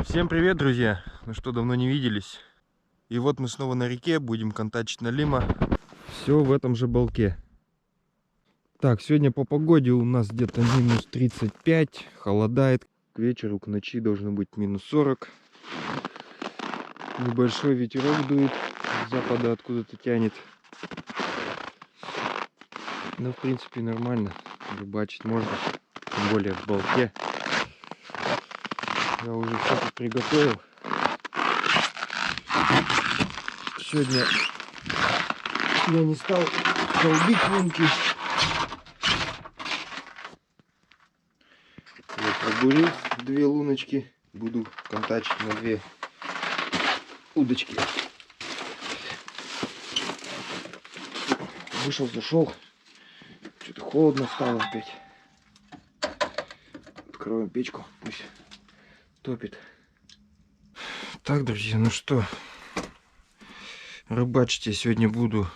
Всем привет, друзья! Ну что, давно не виделись. И вот мы снова на реке, будем контачить налима. Все в этом же балке. Так, сегодня по погоде у нас где-то минус 35, холодает. К вечеру, к ночи должно быть минус 40. Небольшой ветерок дует, с запада откуда-то тянет. Но в принципе нормально, рыбачить можно, тем более в балке. Я уже все тут приготовил. Сегодня я не стал долбить лунки. Вот, пробурил 2 луночки. Буду контачить на 2 удочки. Вышел, зашел. Что-то холодно стало опять. Откроем печку, пусть топит. Так, друзья, ну что, рыбачить я сегодня буду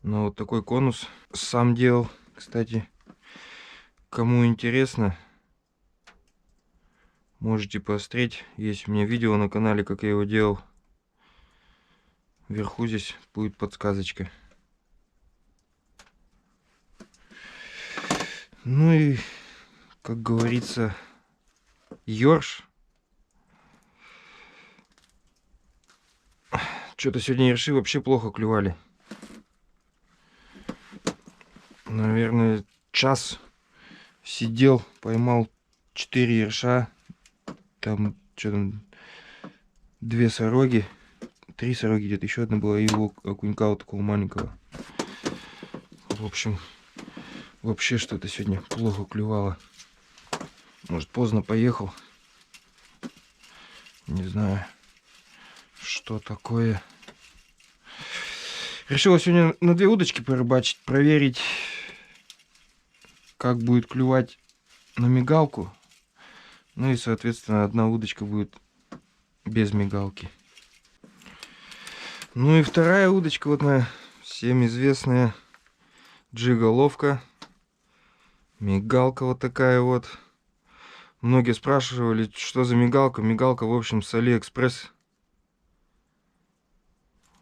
на вот такой конус. Сам делал, кстати. Кому интересно, можете посмотреть. Есть у меня видео на канале, как я его делал. Вверху здесь будет подсказочка. Ну и, как говорится, ёрш. Что-то сегодня ерши вообще плохо клювали. Наверное, час сидел, поймал 4 ерша. Там что там, 2 сороги, 3 сороги где-то, еще одна была, и его окунька вот такого маленького. В общем, вообще что-то сегодня плохо клювало. Может, поздно поехал. Не знаю, что такое. Решил сегодня на 2 удочки порыбачить, проверить, как будет клювать на мигалку. Ну и, соответственно, 1 удочка будет без мигалки. Ну и 2 удочка, вот моя всем известная джиголовка. Мигалка вот такая вот. Многие спрашивали, что за мигалка. Мигалка, в общем, с Алиэкспресс.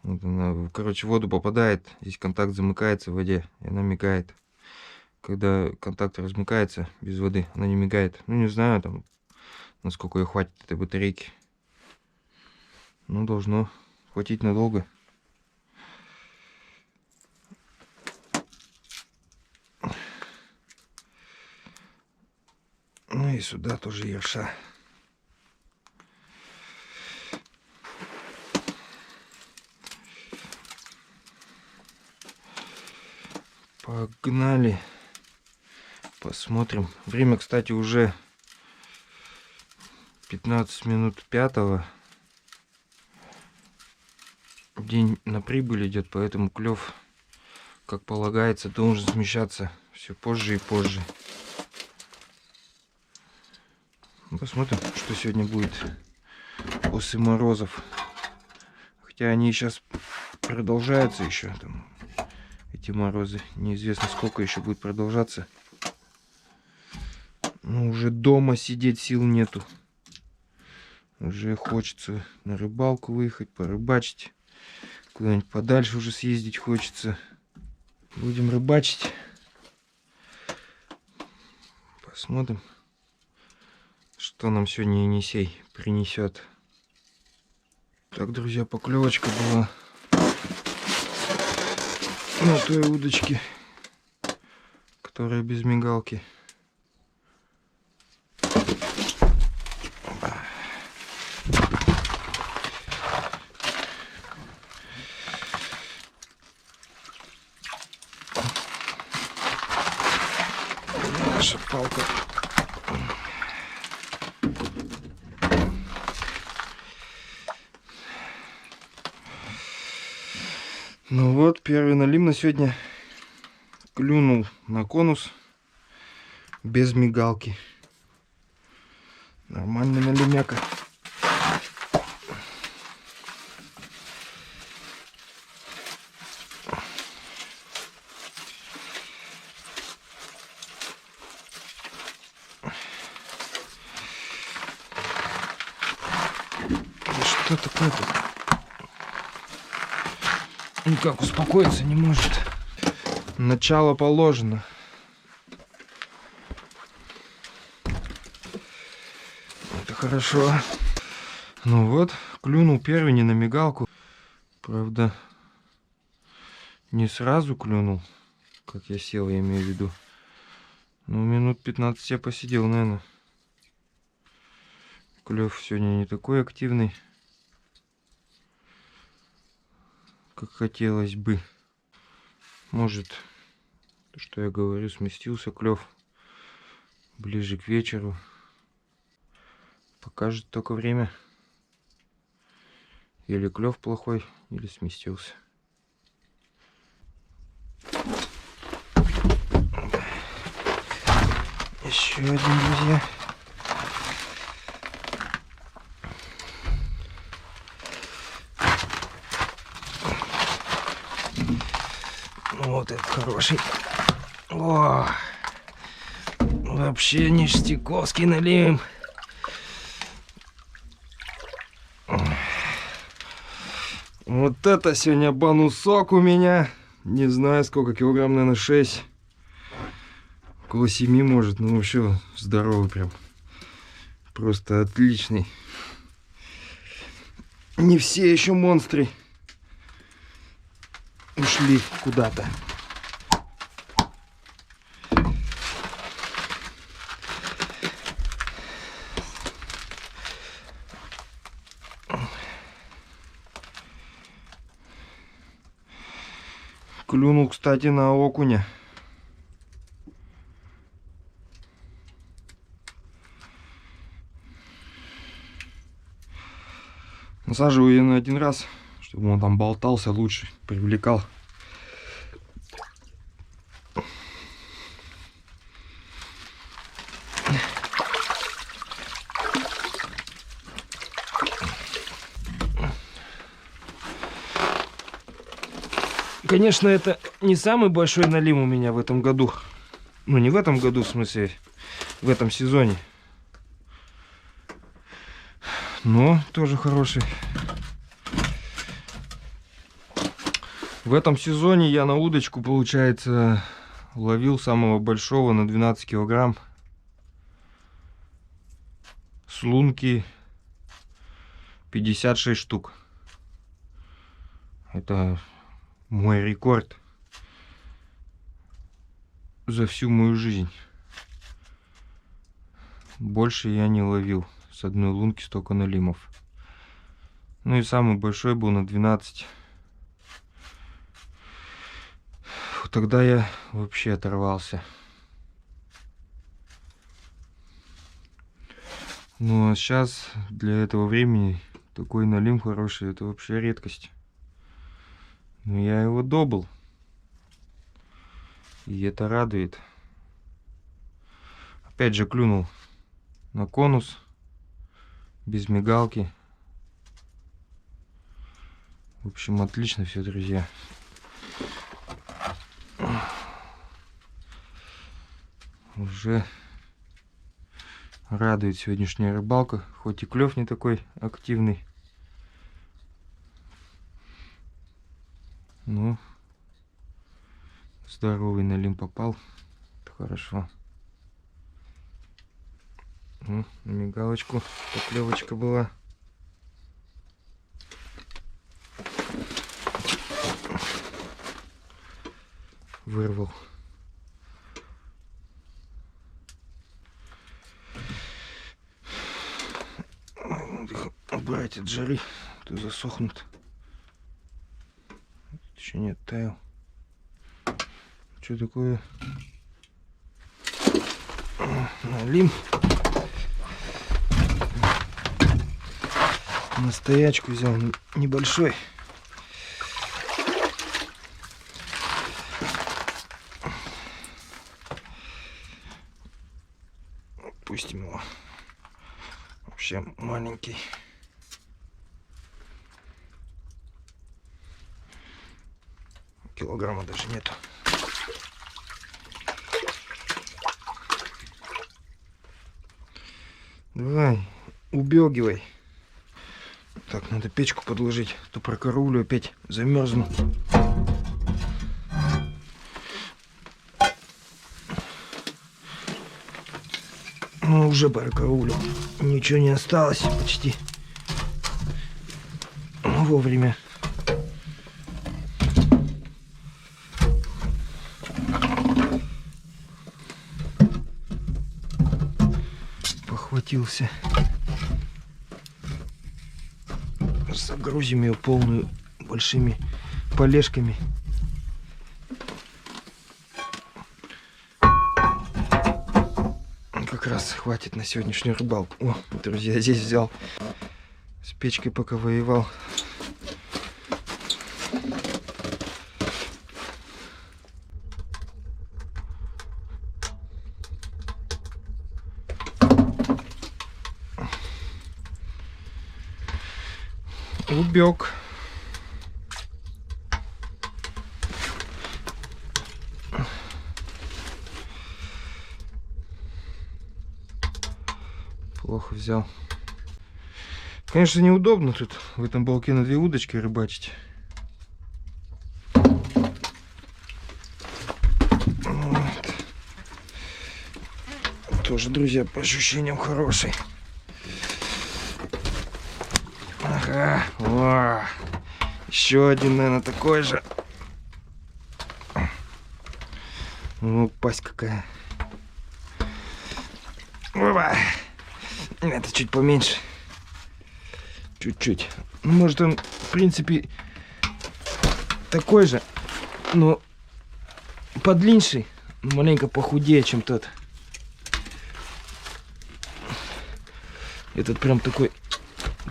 Вот она, короче, в воду попадает. Здесь контакт замыкается в воде, и она мигает. Когда контакт размыкается без воды, она не мигает. Ну, не знаю, там, насколько ее хватит этой батарейки. Ну, должно хватить надолго. Ну и сюда тоже ерша. Погнали. Посмотрим. Время, кстати, уже 15 минут 5. День на прибыль идет, поэтому клев, как полагается, должен смещаться все позже и позже. Посмотрим, что сегодня будет после морозов. Хотя они сейчас продолжаются еще. Там, эти морозы. Неизвестно, сколько еще будет продолжаться. Но уже дома сидеть сил нету. Уже хочется на рыбалку выехать, порыбачить. Куда-нибудь подальше уже съездить хочется. Будем рыбачить. Посмотрим, что нам сегодня Енисей принесет. Так, друзья, поклевочка была на той удочке, которая без мигалки. Наша палка. Ну вот, первый налим на сегодня. Клюнул на конус без мигалки. Нормальный налимяка. что такое-то? Никак успокоиться не может. Начало положено. Это хорошо. Ну вот, клюнул первый, не на мигалку. Правда, не сразу клюнул, как я сел, я имею в виду. Ну, минут 15 я посидел, наверное. Клев сегодня не такой активный, как хотелось бы. Может, то, что я говорю, сместился клев ближе к вечеру. Покажет только время. Или клев плохой, или сместился. Еще один, друзья. Вот этот хороший. О, вообще ништяковский налим. Вот это сегодня банусок у меня. Не знаю сколько, килограмм, наверное, 6. Около 7 может, ну вообще здоровый прям. Просто отличный. Не все еще монстры ушли куда-то. Клюнул, кстати, на окуня. Насаживаю я на один раз, чтобы он там болтался лучше, привлекал. Конечно, это не самый большой налим у меня в этом году. Ну, не в этом году, в смысле, в этом сезоне. Но тоже хороший. В этом сезоне я на удочку, получается, ловил самого большого на 12 килограмм. С лунки 56 штук. Это мой рекорд за всю мою жизнь. Больше я не ловил с одной лунки столько налимов. Ну и самый большой был на 12. Тогда я вообще оторвался. Ну а сейчас для этого времени такой налим хороший, это вообще редкость. Но я его добыл. И это радует. Опять же клюнул на конус. Без мигалки. В общем, отлично все, друзья. Уже радует сегодняшняя рыбалка. Хоть и клев не такой активный. Но здоровый налим попал. Это хорошо. Ну, на мигалочку поклевочка была. Вырвал. Их убрать от жары, а то засохнут. Еще не оттаял. Что такое? Налим. На стоячку взял небольшой. Пустим его. Вообще маленький. Килограмма даже нету. Давай, убегивай. Так, надо печку подложить, а то прокараулю, опять замерзну. Ну, уже прокараулю. Ничего не осталось почти. Ну, вовремя. Похватился. Загрузим ее полную большими полежками. Как раз хватит на сегодняшнюю рыбалку. О, друзья, здесь взял. С печкой пока воевал. Убег. Плохо взял. Конечно, неудобно тут в этом балке на 2 удочки рыбачить. Вот. Тоже, друзья, по ощущениям хороший. Ага, о, еще один, наверное, такой же. Ну, пасть какая. Опа. Это чуть поменьше. Чуть-чуть. Ну, может, он, в принципе, такой же, но подлинней, маленько похудее, чем тот. Этот прям такой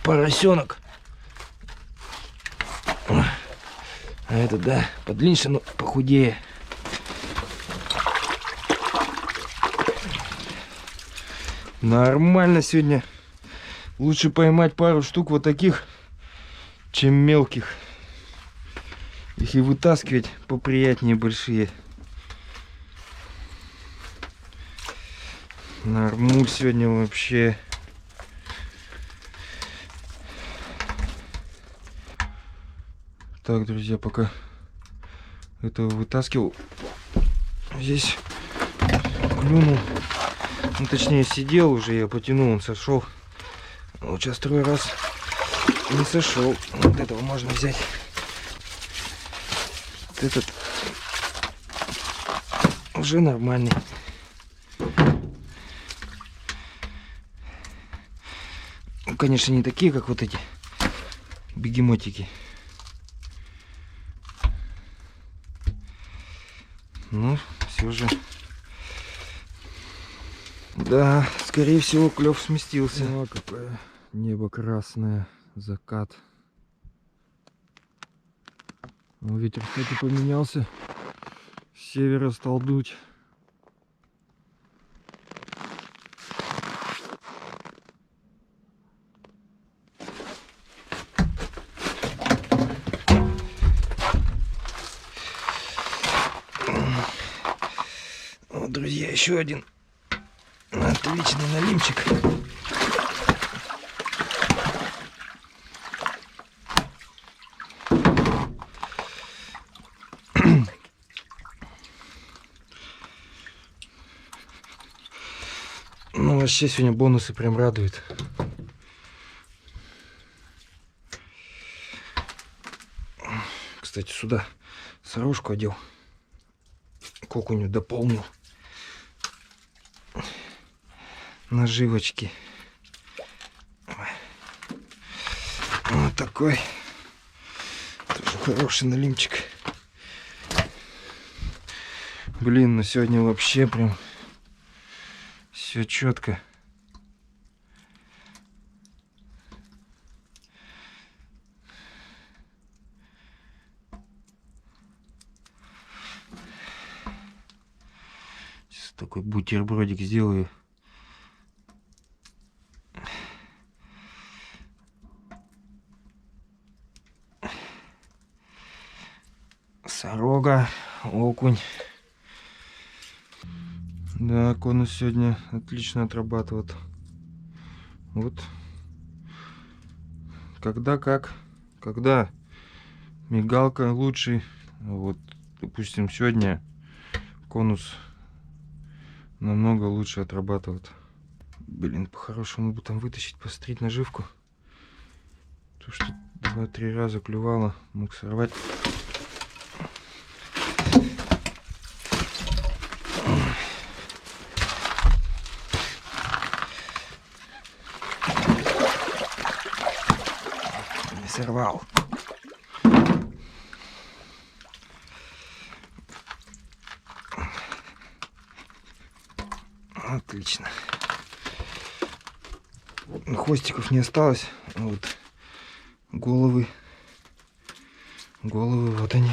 поросенок. А этот, да, подлинней, но похудее. Нормально сегодня. Лучше поймать пару штук вот таких, чем мелких. Их и вытаскивать поприятнее большие. Нормуль сегодня вообще. Так, друзья, пока этого вытаскивал, здесь клюнул. Ну, точнее, сидел уже, я потянул, он сошел. Вот сейчас 2-й раз не сошел. Вот этого можно взять. Вот этот уже нормальный. Ну, конечно, не такие, как вот эти бегемотики. Ну, все же. Да, скорее всего, клев сместился. О, какое небо красное, закат. Ну, ветер, кстати, поменялся. С севера стал дуть. Вот, друзья, еще один отличный налимчик. Ну, вообще сегодня бонусы прям радуют. Кстати, сюда сорожку одел. К окуню дополнил. Наживочки. Вот такой. Тоже хороший налимчик. Блин, ну сегодня вообще прям все четко. Сейчас такой бутербродик сделаю. Сорога, окунь. Да, конус сегодня отлично отрабатывает. Вот когда как, когда мигалка лучше. Вот, допустим, сегодня конус намного лучше отрабатывает. Блин, по-хорошему бы там вытащить, посмотреть наживку. То, что 2-3 раза клювало, мог сорвать. Не сорвал. Отлично. Хвостиков не осталось. Вот головы. Головы, вот они.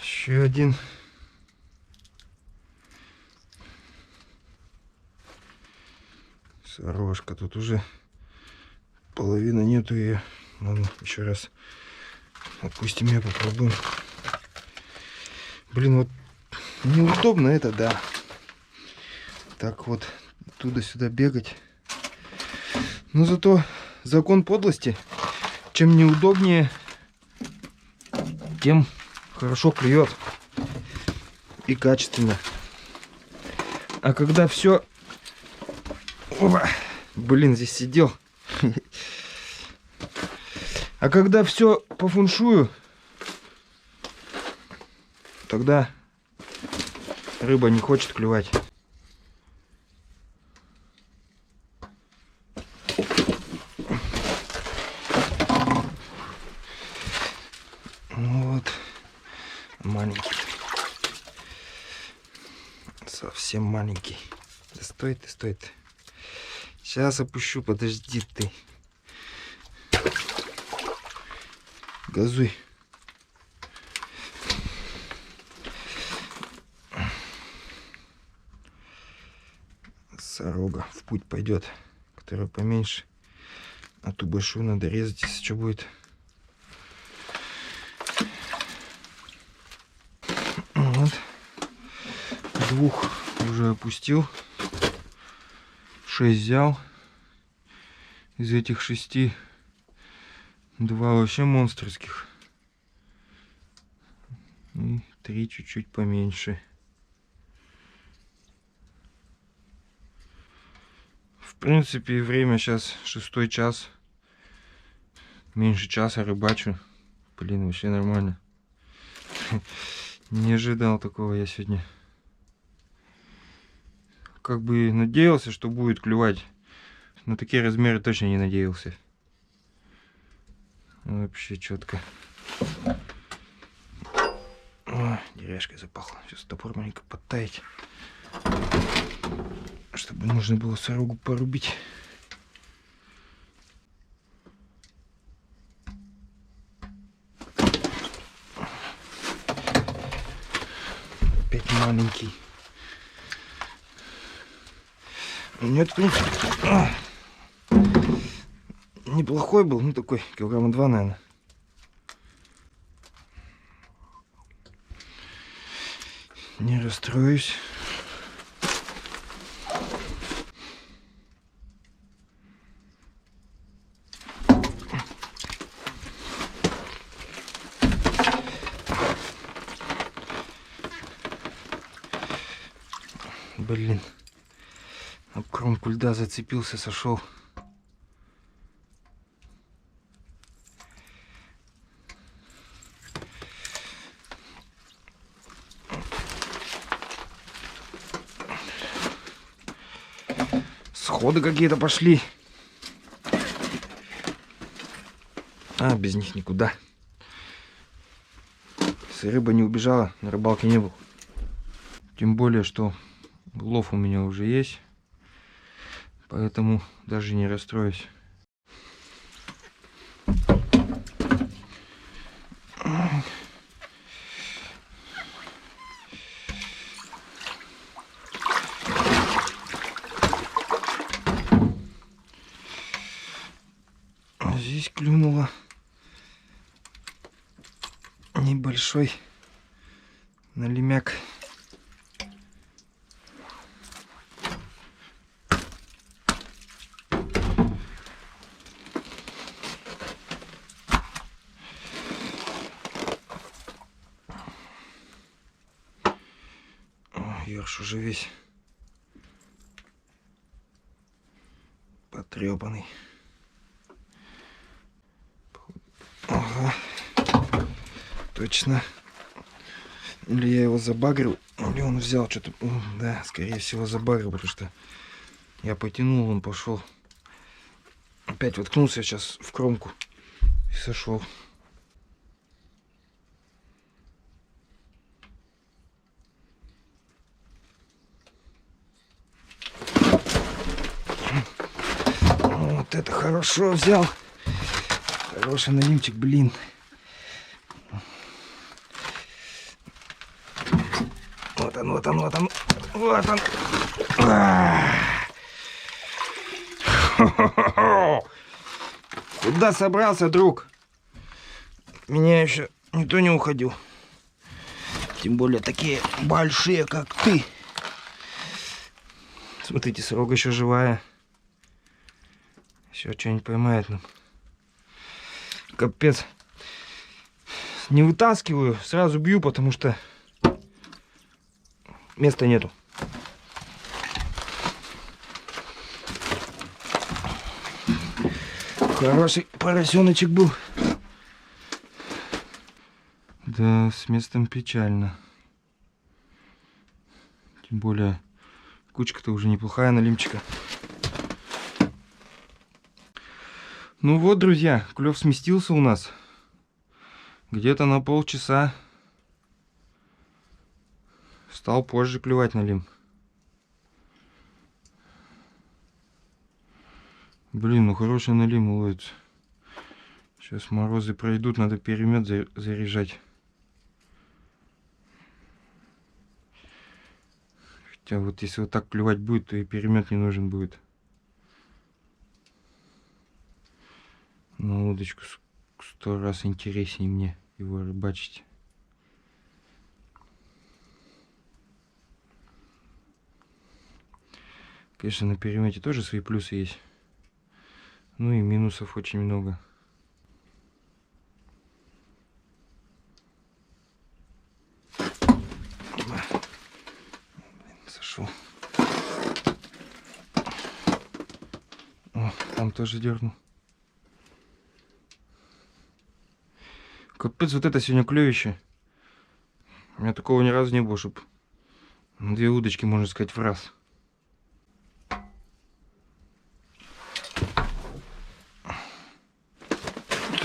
Еще один. Сорожка. Тут уже половина нету ее. Ладно, еще раз отпустим ее, попробуем. Блин, вот неудобно это, да. Так вот, туда-сюда бегать. Но зато закон подлости. Чем неудобнее, тем хорошо клюет. И качественно. А когда все... Опа! Блин, здесь сидел. А когда все по фуншую, тогда рыба не хочет клювать. Ну вот, маленький. Совсем маленький. Да стой ты, стой ты. Сейчас опущу, подожди ты. Газуй. Сорога в путь пойдет, которая поменьше. А ту большую надо резать, если что будет. Вот. 2 уже опустил. 6 взял. Из этих 6 2 вообще монстрских. И 3 чуть-чуть поменьше. В принципе, время сейчас 6 час. Меньше часа рыбачу. Блин, вообще нормально. Не ожидал такого я сегодня. Как бы надеялся, что будет клювать. На такие размеры точно не надеялся. Вообще четко. О, деревяшкой запахло. Сейчас топор маленько подтаять. Чтобы можно было сорогу порубить. Опять маленький. Нет, в принципе, неплохой был. Ну, такой, килограмма 2, наверное. Не расстроюсь. Блин. Об кромку льда зацепился, сошел. Сходы какие-то пошли. А, без них никуда. Если рыба не убежала, на рыбалке не был. Тем более, что лов у меня уже есть. Поэтому даже не расстроюсь. Здесь клюнуло небольшой налимяк. Ёрш уже весь потрепанный. Ага. Точно. Или я его забагрил, или он взял что-то. Да, скорее всего забагрил, потому что я потянул, он пошел. Опять воткнулся сейчас в кромку и сошел. Вот это хорошо взял. Хороший налимчик, блин. Вот он, вот он, вот он. Вот он. Куда собрался, друг? Меня еще никто не уходил. Тем более такие большие, как ты. Смотрите, сорога еще живая. Еще что-нибудь поймает нам. Капец. Не вытаскиваю, сразу бью, потому что места нету. Хороший поросеночек был. Да, с местом печально. Тем более, кучка-то уже неплохая налимчика. Ну вот, друзья, клев сместился у нас. Где-то на полчаса. Стал позже клевать налим. Блин, ну хороший налим ловится. Сейчас морозы пройдут, надо перемет заряжать. Хотя вот если вот так клевать будет, то и перемет не нужен будет. На удочку 100 раз интереснее мне его рыбачить. Конечно, на перемете тоже свои плюсы есть. Ну и минусов очень много. Сошел. О, там тоже дернул. Капец, вот это сегодня клевище. У меня такого ни разу не было, чтобы на 2 удочки, можно сказать, в раз.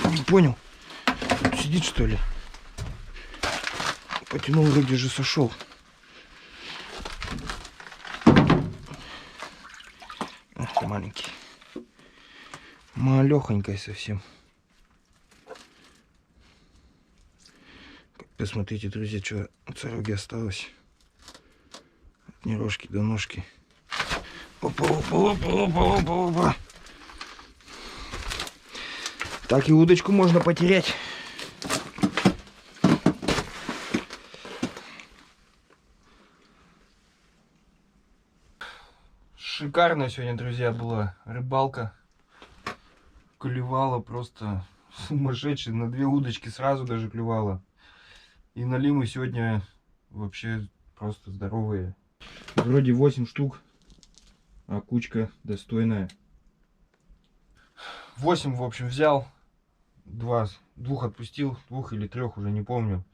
Не понял. Сидит, что ли? Потянул, вроде же сошел. Ах ты маленький. Малехонькая совсем. Посмотрите, друзья, что от сороги осталось. От нерожки до ножки. Опа, опа, опа, опа, опа, опа. Так и удочку можно потерять. Шикарная сегодня, друзья, была рыбалка. Клевала просто сумасшедший. На 2 удочки сразу даже клевала. И налимы сегодня вообще просто здоровые. Вроде 8 штук, а кучка достойная. 8, в общем, взял. 2 отпустил, 2 или 3, уже не помню.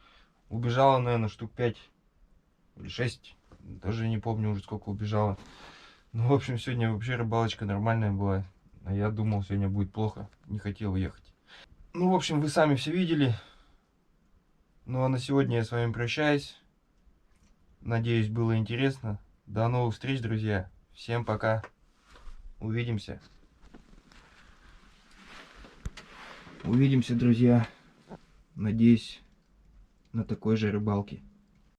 Убежало, наверное, штук 5 или 6. Даже не помню уже, сколько убежало. Ну, в общем, сегодня вообще рыбалочка нормальная была. А я думал, сегодня будет плохо. Не хотел ехать. Ну, в общем, вы сами все видели. Ну, а на сегодня я с вами прощаюсь. Надеюсь, было интересно. До новых встреч, друзья. Всем пока. Увидимся. Увидимся, друзья. Надеюсь, на такой же рыбалке.